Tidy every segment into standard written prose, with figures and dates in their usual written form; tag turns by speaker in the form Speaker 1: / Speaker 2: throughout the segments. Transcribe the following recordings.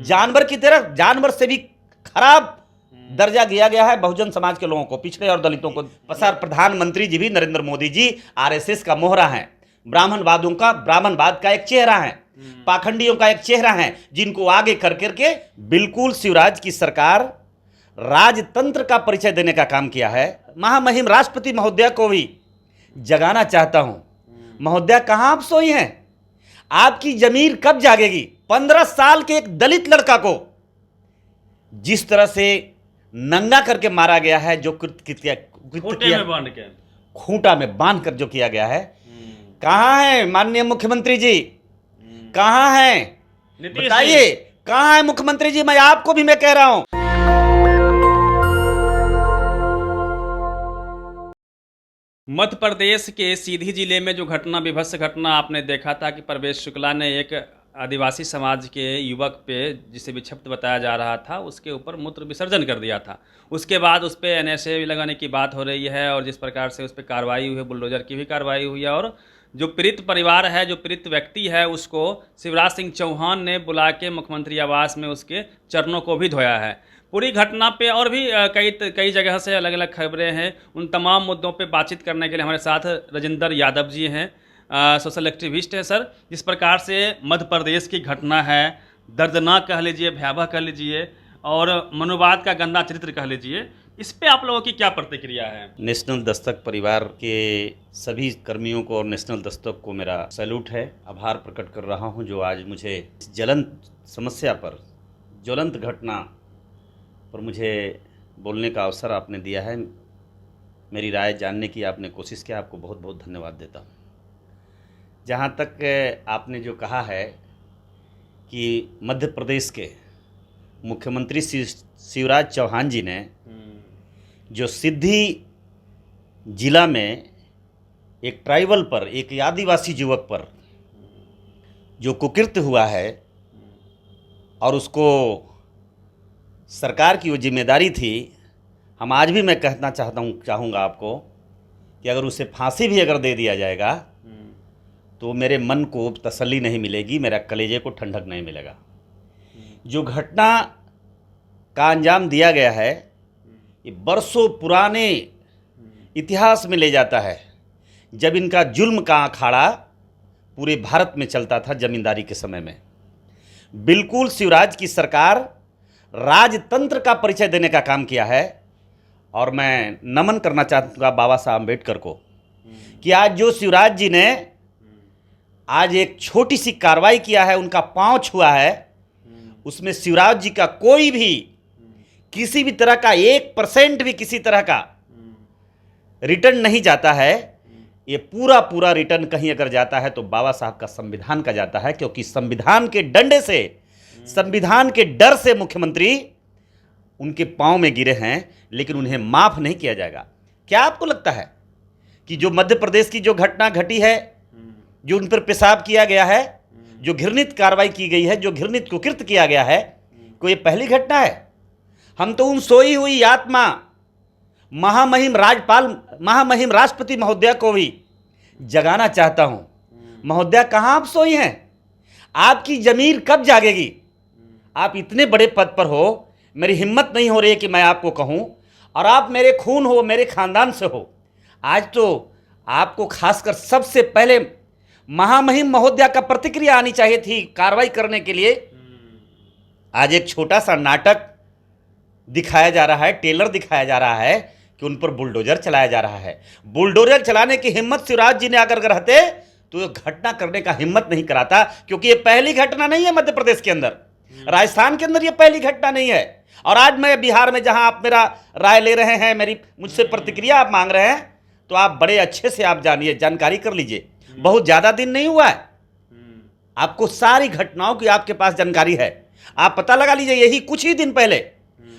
Speaker 1: जानवर की तरह, जानवर से भी खराब दर्जा दिया गया है बहुजन समाज के लोगों को, पिछड़े और दलितों को। प्रधानमंत्री जी भी नरेंद्र मोदी जी आरएसएस का मोहरा है, ब्राह्मणवाद का एक चेहरा है, पाखंडियों का एक चेहरा है, जिनको आगे कर करके बिल्कुल शिवराज की सरकार राजतंत्र का परिचय देने का काम किया है। महामहिम राष्ट्रपति महोदया को भी जगाना चाहता हूं, महोदया कहां आप सोई हैं? आपकी जमीर कब जागेगी? 15 साल के एक दलित लड़का को जिस तरह से नंगा करके मारा गया है, जो खूंटा में बांध कर जो किया गया है, कहां है माननीय मुख्यमंत्री जी? कहां है? बताइए कहां है मुख्यमंत्री जी? मैं आपको भी मैं कह रहा हूं।
Speaker 2: मध्य प्रदेश के सीधी जिले में जो घटना, विभत्स घटना आपने देखा था कि परवेश शुक्ला ने एक आदिवासी समाज के युवक पे, जिसे विक्षिप्त बताया जा रहा था, उसके ऊपर मूत्र विसर्जन कर दिया था। उसके बाद उस पर एनएसए लगाने की बात हो रही है और जिस प्रकार से उस पर कार्रवाई हुई है, बुलडोजर की भी कार्रवाई हुई है, और जो पीड़ित परिवार है, जो पीड़ित व्यक्ति है, उसको शिवराज सिंह चौहान ने बुला के मुख्यमंत्री आवास में उसके चरणों को भी धोया है। पूरी घटना पे और भी कई जगह से अलग अलग खबरें हैं। उन तमाम मुद्दों पे बातचीत करने के लिए हमारे साथ राजेंद्र यादव जी हैं, सोशल एक्टिविस्ट है। सर, जिस प्रकार से मध्य प्रदेश की घटना है, दर्दनाक कह लीजिए, भयावह कह लीजिए, और मनोवाद का गंदा चरित्र कह लीजिए, इस पे आप लोगों की क्या प्रतिक्रिया है?
Speaker 1: नेशनल दस्तक परिवार के सभी कर्मियों को और नेशनल दस्तक को मेरा सैल्यूट है, आभार प्रकट कर रहा हूं, जो आज मुझे इस ज्वलंत समस्या पर, ज्वलंत घटना पर मुझे बोलने का अवसर आपने दिया है, मेरी राय जानने की आपने कोशिश किया, आपको बहुत बहुत धन्यवाद देता हूँ। जहाँ तक आपने जो कहा है कि मध्य प्रदेश के मुख्यमंत्री शिवराज चौहान जी ने जो सिद्धि जिला में एक ट्राइबल पर, एक आदिवासी युवक पर जो कुकृत्य हुआ है, और उसको सरकार की वो जिम्मेदारी थी, हम आज भी मैं कहना चाहूँगा आपको कि अगर उसे फांसी भी अगर दे दिया जाएगा तो मेरे मन को तसल्ली नहीं मिलेगी, मेरा कलेजे को ठंडक नहीं मिलेगा। जो घटना का अंजाम दिया गया है, ये बरसों पुराने इतिहास में ले जाता है, जब इनका जुल्म का अखाड़ा पूरे भारत में चलता था जमींदारी के समय में। बिल्कुल शिवराज की सरकार राजतंत्र का परिचय देने का काम किया है, और मैं नमन करना चाहूँगा बाबा साहब अम्बेडकर को कि आज जो शिवराज जी ने आज एक छोटी सी कार्रवाई किया है, उनका पांव छुआ है, उसमें शिवराज जी का कोई भी किसी भी तरह का 1% भी किसी तरह का रिटर्न नहीं जाता है। ये पूरा रिटर्न कहीं अगर जाता है तो बाबा साहब का संविधान का जाता है, क्योंकि संविधान के डंडे से, संविधान के डर से मुख्यमंत्री उनके पांव में गिरे हैं, लेकिन उन्हें माफ नहीं किया जाएगा। क्या आपको लगता है कि जो मध्य प्रदेश की जो घटना घटी है, जो उन पर पेशाब किया गया है, जो घृणित कार्रवाई की गई है, जो घृणित कुकृत्य किया गया है, कोई ये पहली घटना है? हम तो उन सोई हुई आत्मा महामहिम राष्ट्रपति महोदया को भी जगाना चाहता हूं। महोदया कहां आप सोई हैं? आपकी जमीर कब जागेगी? आप इतने बड़े पद पर हो, मेरी हिम्मत नहीं हो रही है कि मैं आपको कहूं, और आप मेरे खून हो, मेरे खानदान से हो। आज तो आपको खासकर सबसे पहले महामहिम महोदया का प्रतिक्रिया आनी चाहिए थी कार्रवाई करने के लिए। आज एक छोटा सा नाटक दिखाया जा रहा है, टेलर दिखाया जा रहा है कि उन पर बुलडोजर चलाया जा रहा है। बुलडोजर चलाने की हिम्मत शिवराज जी ने अगर रहते तो ये घटना करने का हिम्मत नहीं कराता, क्योंकि ये पहली घटना नहीं है मध्य प्रदेश के अंदर, राजस्थान के अंदर ये पहली घटना नहीं है। और आज मैं बिहार में, जहां आप मेरा राय ले रहे हैं, मुझसे प्रतिक्रिया आप मांग रहे हैं, तो आप बड़े अच्छे से आप जानिए, जानकारी कर लीजिए। बहुत ज्यादा दिन नहीं हुआ है, आपको सारी घटनाओं की आपके पास जानकारी है, आप पता लगा लीजिए। यही कुछ ही दिन पहले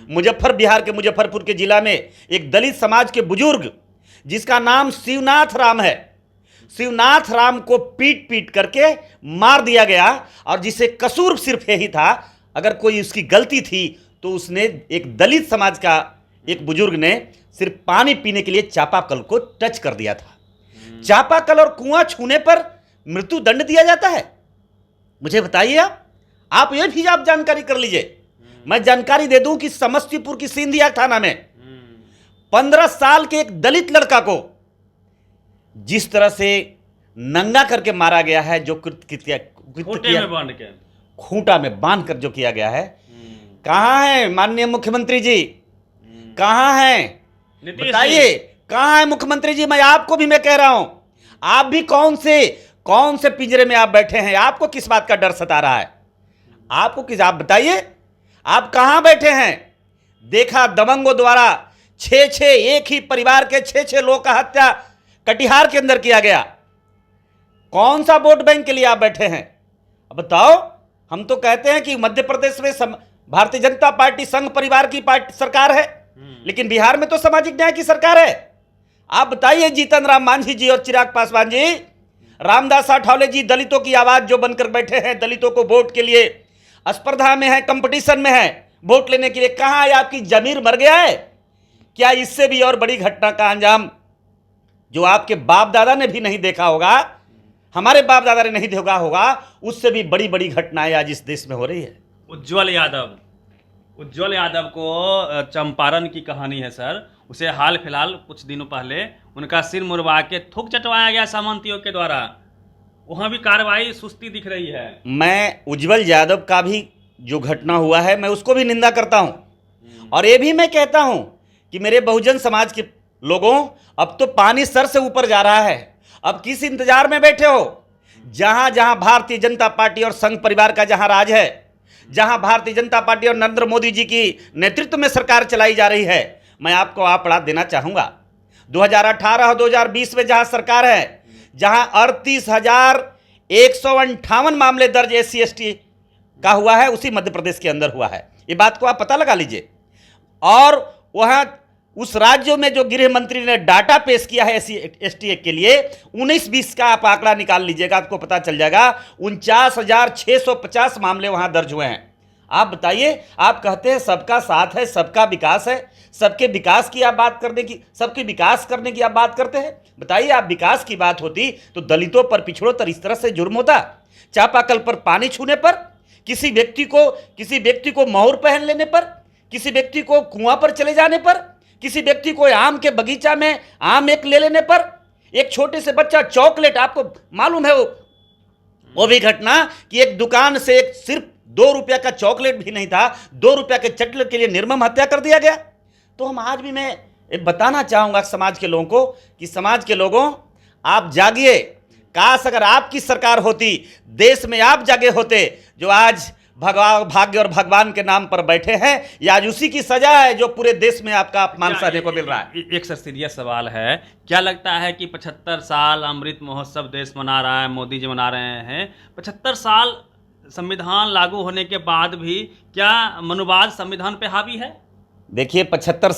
Speaker 1: बिहार के मुजफ्फरपुर के जिला में एक दलित समाज के बुजुर्ग, जिसका नाम शिवनाथ राम है, शिवनाथ राम को पीट पीट करके मार दिया गया, और जिसे कसूर सिर्फ यही था, अगर कोई उसकी गलती थी तो उसने, एक दलित समाज का एक बुजुर्ग ने सिर्फ पानी पीने के लिए चापाकल को टच कर दिया था। चापाकल और कुआं छूने पर मृत्यु दंड दिया जाता है? मुझे बताइए आप ये भी आप जानकारी कर लीजिए। मैं जानकारी दे दूं कि समस्तीपुर की सिंधिया थाना में 15 साल के एक दलित लड़का को जिस तरह से नंगा करके मारा गया है, जो खूंटा में बांध कर जो किया गया है, कहां है माननीय मुख्यमंत्री जी, कहां है बताइए, कहां है मुख्यमंत्री जी? मैं आपको भी मैं कह रहा हूं, आप भी कौन से पिंजरे में आप बैठे हैं? आपको किस बात का डर सता रहा है? आपको किस, आप बताइए, आप कहां बैठे हैं? देखा दबंगों द्वारा 6 एक ही परिवार के 6 लोग का हत्या कटिहार के अंदर किया गया। कौन सा वोट बैंक के लिए आप बैठे हैं? अब बताओ। हम तो कहते हैं कि मध्य प्रदेश में भारतीय जनता पार्टी संघ परिवार की पार्टी सरकार है, लेकिन बिहार में तो सामाजिक न्याय की सरकार है। आप बताइए, जीतन राम मांझी जी और चिराग पासवान जी, रामदास आठवले जी दलितों की आवाज जो बनकर बैठे हैं, दलितों को वोट के लिए स्पर्धा में है, कंपटीशन में है वोट लेने के लिए, कहां है? आपकी जमीर मर गया है क्या? इससे भी और बड़ी घटना का अंजाम जो आपके बाप दादा ने भी नहीं देखा होगा, हमारे बाप दादा ने नहीं देखा होगा, उससे भी बड़ी बड़ी घटनाएं आज इस देश में हो रही है।
Speaker 2: उज्जवल यादव को चंपारण की कहानी है सर। उसे हाल फिलहाल कुछ दिनों पहले उनका सिर मुड़वा के थूक चटवाया गया सामंतियों के द्वारा। वहां भी कार्रवाई सुस्ती दिख रही है। मैं
Speaker 1: उज्जवल यादव का भी जो घटना हुआ है, मैं उसको भी निंदा करता हूं, और ये भी मैं कहता हूं कि मेरे बहुजन समाज के लोगों, अब तो पानी सर से ऊपर जा रहा है। अब किस इंतजार में बैठे हो? जहां जहां भारतीय जनता पार्टी और संघ परिवार का जहां राज है, जहां भारतीय जनता पार्टी और नरेंद्र मोदी जी की नेतृत्व में सरकार चलाई जा रही है, मैं आपको आंकड़ा देना चाहूंगा। 2018 और 2020 में जहां सरकार है, जहां 38,158 मामले दर्ज SC/ST का हुआ है, उसी मध्य प्रदेश के अंदर हुआ है। ये बात को आप पता लगा लीजिए। और वहां उस राज्यों में जो गृह मंत्री ने डाटा पेश किया है SC/ST के लिए, 19-20 का आप आंकड़ा निकाल लीजिएगा, आपको पता चल जाएगा 49,650 मामले वहां दर्ज हुए हैं। आप बताइए, आप कहते हैं सबका साथ है, सबका विकास है, सबके विकास की आप बात करने की, सबके विकास करने की आप बात करते हैं। बताइए, आप विकास की बात होती तो दलितों पर, पिछड़ों पर इस तरह से जुर्म होता? चापाकल पर पानी छूने पर, किसी व्यक्ति को मोहर पहन लेने पर, किसी व्यक्ति को कुआं पर चले जाने पर, किसी व्यक्ति को आम के बगीचा में आम एक ले लेने पर, एक छोटे से बच्चा चॉकलेट, आपको मालूम है वो भी घटना कि एक दुकान से एक सिर्फ 2 रुपया का चॉकलेट भी नहीं था, 2 रुपया के चॉकलेट के लिए निर्मम हत्या कर दिया गया। तो हम आज भी मैं बताना चाहूंगा समाज के लोगों को कि समाज के लोगों, आप जागिए। काश अगर आपकी सरकार होती, देश में आप जागे होते, जो आज भाग्य और भगवान के नाम पर बैठे हैं, या आज उसी की सजा है जो पूरे देश में आपका अपमान सहने को मिल रहा है।
Speaker 2: एक सर सीरियस सवाल है, क्या लगता है कि 75 साल अमृत महोत्सव देश मना रहा है, मोदी जी मना रहे हैं, 75 साल संविधान लागू होने के बाद भी क्या मनुवाद संविधान पे हावी है?
Speaker 1: देखिए, 75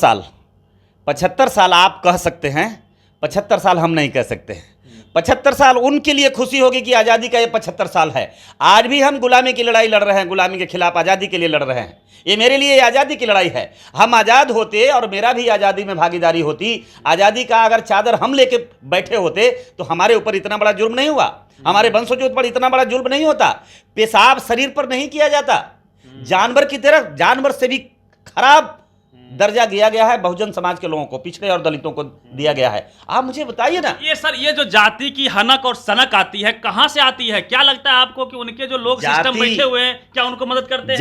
Speaker 1: साल आप कह सकते हैं, 75 साल हम नहीं कह सकते हैं। 75 साल उनके लिए खुशी होगी कि आज़ादी का ये 75 साल है। आज भी हम गुलामी की लड़ाई लड़ रहे हैं, गुलामी के खिलाफ आज़ादी के लिए लड़ रहे हैं। ये मेरे लिए आज़ादी की लड़ाई है। हम आज़ाद होते और मेरा भी आज़ादी में भागीदारी होती, आज़ादी का अगर चादर हम लेके बैठे होते तो हमारे ऊपर इतना बड़ा जुर्म नहीं हुआ, हमारे वंशजों पर इतना बड़ा जुर्म नहीं होता। पेशाब शरीर पर नहीं किया जाता, जानवर की तरह, जानवर से भी खराब दर्जा दिया गया है बहुजन समाज के लोगों को, पिछड़े और दलितों को दिया गया है। आप मुझे बताइए ना,
Speaker 2: ये सर, ये जो जाति की हनक और सनक आती है, कहां से आती है? क्या लगता है आपको कि उनके जो लोग सिस्टम बैठे हुए हैं, क्या उनको मदद करते हैं?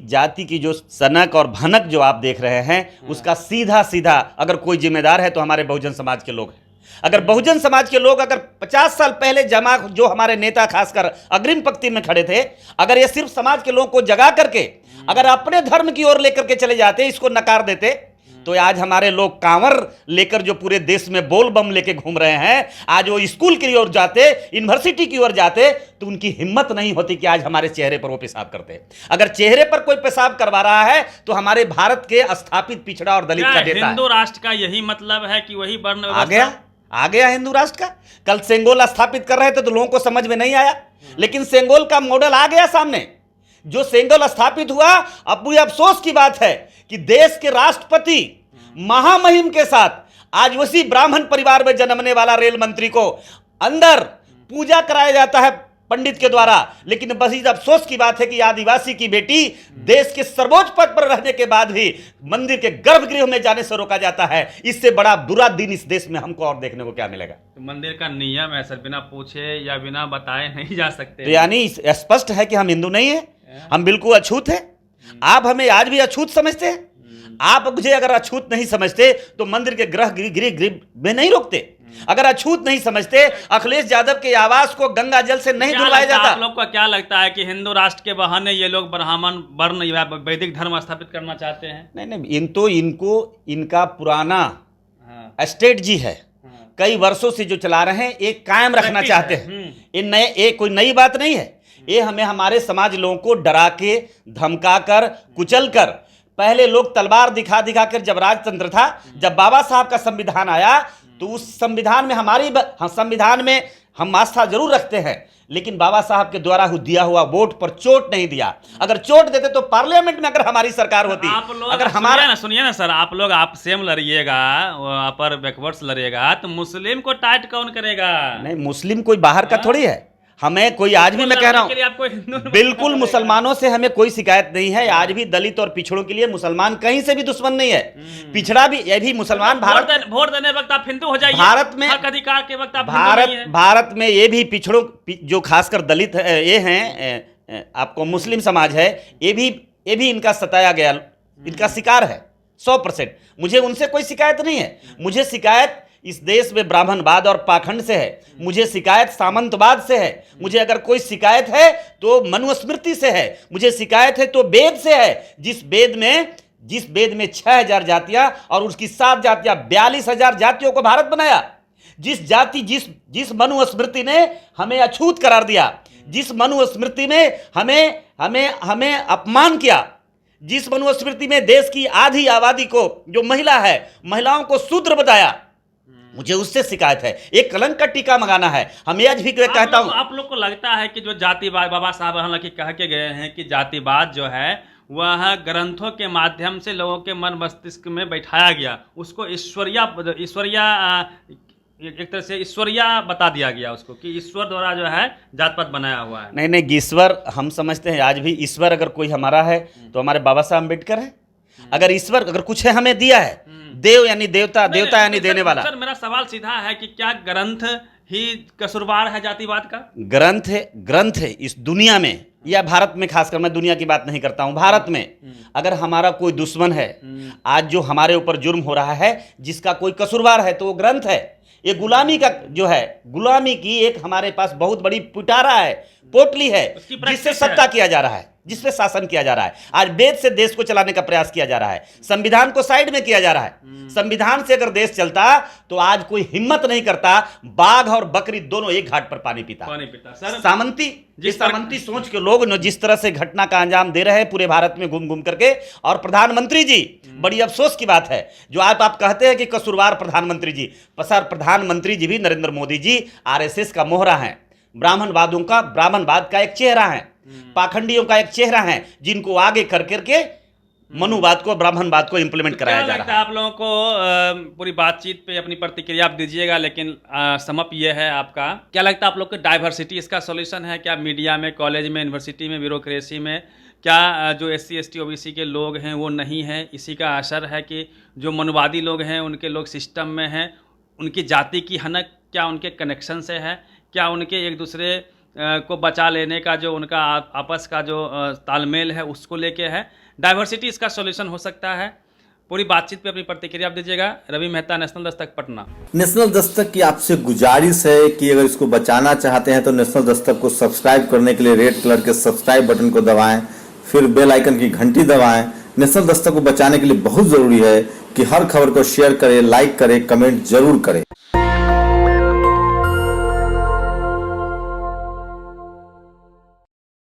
Speaker 1: जाति की जो सनक और भनक जो आप देख रहे हैं, उसका सीधा सीधा अगर कोई जिम्मेदार है तो हमारे बहुजन समाज के लोग हैं। अगर बहुजन समाज के लोग अगर 50 साल पहले जमा, जो हमारे नेता खासकर अग्रिम पंक्ति में खड़े थे, अगर ये सिर्फ समाज के लोगों को जगा करके अगर अपने धर्म की ओर लेकर के चले जाते, इसको नकार देते, तो आज हमारे लोग कांवर लेकर जो पूरे देश में बोल बम लेके घूम रहे हैं, आज वो स्कूल की ओर जाते, यूनिवर्सिटी की ओर जाते, तो उनकी हिम्मत नहीं होती कि आज हमारे चेहरे पर वो पेशाब करते। अगर चेहरे पर कोई पेशाब करवा रहा है तो हमारे भारत के स्थापित पिछड़ा और दलित का नेता।
Speaker 2: हिंदू राष्ट्र का यही मतलब है कि वही वर्ण
Speaker 1: आ गया हिंदू राष्ट्र का। कल सेंगोल स्थापित कर रहे थे तो लोगों को समझ में नहीं आया, लेकिन सेंगोल का मॉडल आ गया सामने। जो सेंगोल स्थापित हुआ, अब भी अफसोस की बात है कि देश के राष्ट्रपति महामहिम के साथ आज उसी ब्राह्मण परिवार में जन्मने वाला रेल मंत्री को अंदर पूजा कराया जाता है पंडित के द्वारा। लेकिन बस इस अफसोस की बात है कि आदिवासी की बेटी देश के सर्वोच्च पद पर रहने के बाद भी मंदिर के गर्भगृह में जाने से रोका जाता है। इससे बड़ा बुरा दिन इस देश में हमको और देखने को क्या मिलेगा?
Speaker 2: तो मंदिर का नियम है सर, बिना पूछे या बिना बताए नहीं जा सकते।
Speaker 1: तो यानी स्पष्ट है कि हम हिंदू नहीं है, हम बिल्कुल अछूत है। आप हमें आज भी अछूत समझते हैं। आप मुझे अगर अछूत नहीं समझते तो मंदिर के गृह में नहीं रोकते। अगर अछूत नहीं समझते अखिलेश यादव के आवास को गंगा जल से नहीं धुलवाया जाता।
Speaker 2: आप लोग को क्या लगता है कि हिंदू राष्ट्र के बहाने ये लोग ब्राह्मण वर्ण या वैदिक धर्म स्थापित करना चाहते हैं?
Speaker 1: नहीं, इनका पुराना स्ट्रेटजी है, कई वर्षों से जो चला रहे हैं, एक कायम रखना चाहते हैं। ये कोई नई बात नहीं है। ये हमें हमारे समाज लोगों को डरा के, धमका कर, कुचल कर, पहले लोग तलवार दिखा दिखा कर, जब राजतंत्र था, जब बाबा साहब का संविधान आया तो उस संविधान में संविधान में हम आस्था जरूर रखते हैं, लेकिन बाबा साहब के द्वारा दिया हुआ वोट पर चोट नहीं दिया। अगर चोट देते तो पार्लियामेंट में अगर हमारी सरकार होती, अगर हमारा
Speaker 2: सुनिए ना सर, आप लोग आप सेम लड़िएगा, अपर बैकवर्ड्स लड़िएगा, तो मुस्लिम को टाइट कौन करेगा?
Speaker 1: नहीं, मुस्लिम कोई बाहर का थोड़ी है। हमें कोई, आज भी मैं कह रहा हूं, बिल्कुल मुसलमानों से हमें कोई शिकायत नहीं है। आज भी दलित और पिछड़ों के लिए मुसलमान कहीं से भी दुश्मन नहीं है। पिछड़ा भी, ये भी मुसलमान,
Speaker 2: वोट देने वक्त आप हिंदू हो जाइए,
Speaker 1: भारत में
Speaker 2: अधिकार के वक्त आप
Speaker 1: भारत में ये भी पिछड़ों, जो खासकर दलित ये हैं, आपको मुस्लिम समाज है, ये भी इनका सताया गया, इनका शिकार है 100%। मुझे उनसे कोई शिकायत नहीं है। मुझे शिकायत इस देश में ब्राह्मणवाद और पाखंड से है, मुझे शिकायत सामंतवाद से है, मुझे अगर कोई शिकायत है तो मनुस्मृति से है, मुझे शिकायत है तो वेद से है। जिस वेद में 6000 जातियां और उसकी 7 जातियां, 42,000 जातियों को भारत बनाया। जिस मनुस्मृति ने हमें अछूत करार दिया, जिस मनुस्मृति में हमें अपमान किया, जिस मनुस्मृति में देश की आधी आबादी को, जो महिला है, महिलाओं को शूद्र बताया, मुझे उससे शिकायत है। एक कलंक का टीका मंगाना है। हम आज भी कहता हूं,
Speaker 2: आप लोग को लगता है कि जो जातिवाद, बाबा साहब हालांकि कह के गए हैं कि जातिवाद जो है वह ग्रंथों के माध्यम से लोगों के मन मस्तिष्क में बैठाया गया, उसको एक तरह से ईश्वरिया बता दिया गया उसको, कि ईश्वर द्वारा जो है जात पात बनाया हुआ है।
Speaker 1: नहीं, ईश्वर हम समझते हैं आज भी, ईश्वर अगर कोई हमारा है तो हमारे बाबा साहब अम्बेडकर है। अगर ईश्वर अगर कुछ है हमें दिया है, देव यानी देवता, देवता यानी देने वाला।
Speaker 2: सर मेरा सवाल सीधा है कि क्या ग्रंथ ही कसूरवार है जातिवाद का?
Speaker 1: ग्रंथ है इस दुनिया में, या भारत में, खासकर मैं दुनिया की बात नहीं करता हूं, भारत में अगर हमारा कोई दुश्मन है, आज जो हमारे ऊपर जुर्म हो रहा है, जिसका कोई कसूरवार है, तो वो ग्रंथ है। ये गुलामी का जो है, गुलामी की एक हमारे पास बहुत बड़ी पिटारा है, पोटली है, जिससे सत्ता किया जा रहा है, जिसपे शासन किया जा रहा है। आज वेद से देश को चलाने का प्रयास किया जा रहा है, संविधान को साइड में किया जा रहा है। संविधान से अगर देश चलता तो आज कोई हिम्मत नहीं करता, बाघ और बकरी दोनों एक घाट पर पानी पीता। सामंती सोच के लोग जिस तरह से घटना का अंजाम दे रहे हैं पूरे भारत में घूम घूम करके, और प्रधानमंत्री जी, बड़ी अफसोस की बात है जो आप कहते हैं कि कसूरवार प्रधानमंत्री जी, प्रधानमंत्री जी भी नरेंद्र मोदी जी आरएसएस का मोहरा है, ब्राह्मणवाद का एक चेहरा है, पाखंडियों का एक चेहरा है, जिनको आगे कर करके मनुवाद को, ब्राह्मणवाद को इंप्लीमेंट कराया जा रहा है।
Speaker 2: आप लोगों को पूरी बातचीत पे अपनी प्रतिक्रिया आप दीजिएगा, लेकिन समअप ये है आपका, क्या लगता है आप लोग को डाइवर्सिटी इसका सॉल्यूशन है क्या? मीडिया में, कॉलेज में, यूनिवर्सिटी में, ब्यूरोक्रेसी में क्या जो SC ST OBC के लोग हैं वो नहीं हैं? इसी का असर है कि जो मनुवादी लोग हैं उनके लोग सिस्टम में हैं, उनकी जाति की हनक क्या उनके कनेक्शन से है? क्या उनके एक दूसरे को बचा लेने का जो उनका आपस का जो तालमेल है उसको लेके है? डाइवर्सिटी इसका सॉल्यूशन हो सकता है? पूरी बातचीत पे अपनी प्रतिक्रिया आप दीजिएगा। रवि मेहता, नेशनल दस्तक, पटना।
Speaker 3: नेशनल दस्तक की आपसे गुजारिश है कि अगर इसको बचाना चाहते हैं तो नेशनल दस्तक को सब्सक्राइब करने के लिए रेड कलर के सब्सक्राइब बटन को दबाएं, फिर बेल आइकन की घंटी दबाएं। नेशनल दस्तक को बचाने के लिए बहुत जरूरी है कि हर खबर को शेयर करें, लाइक करें, कमेंट जरूर करें।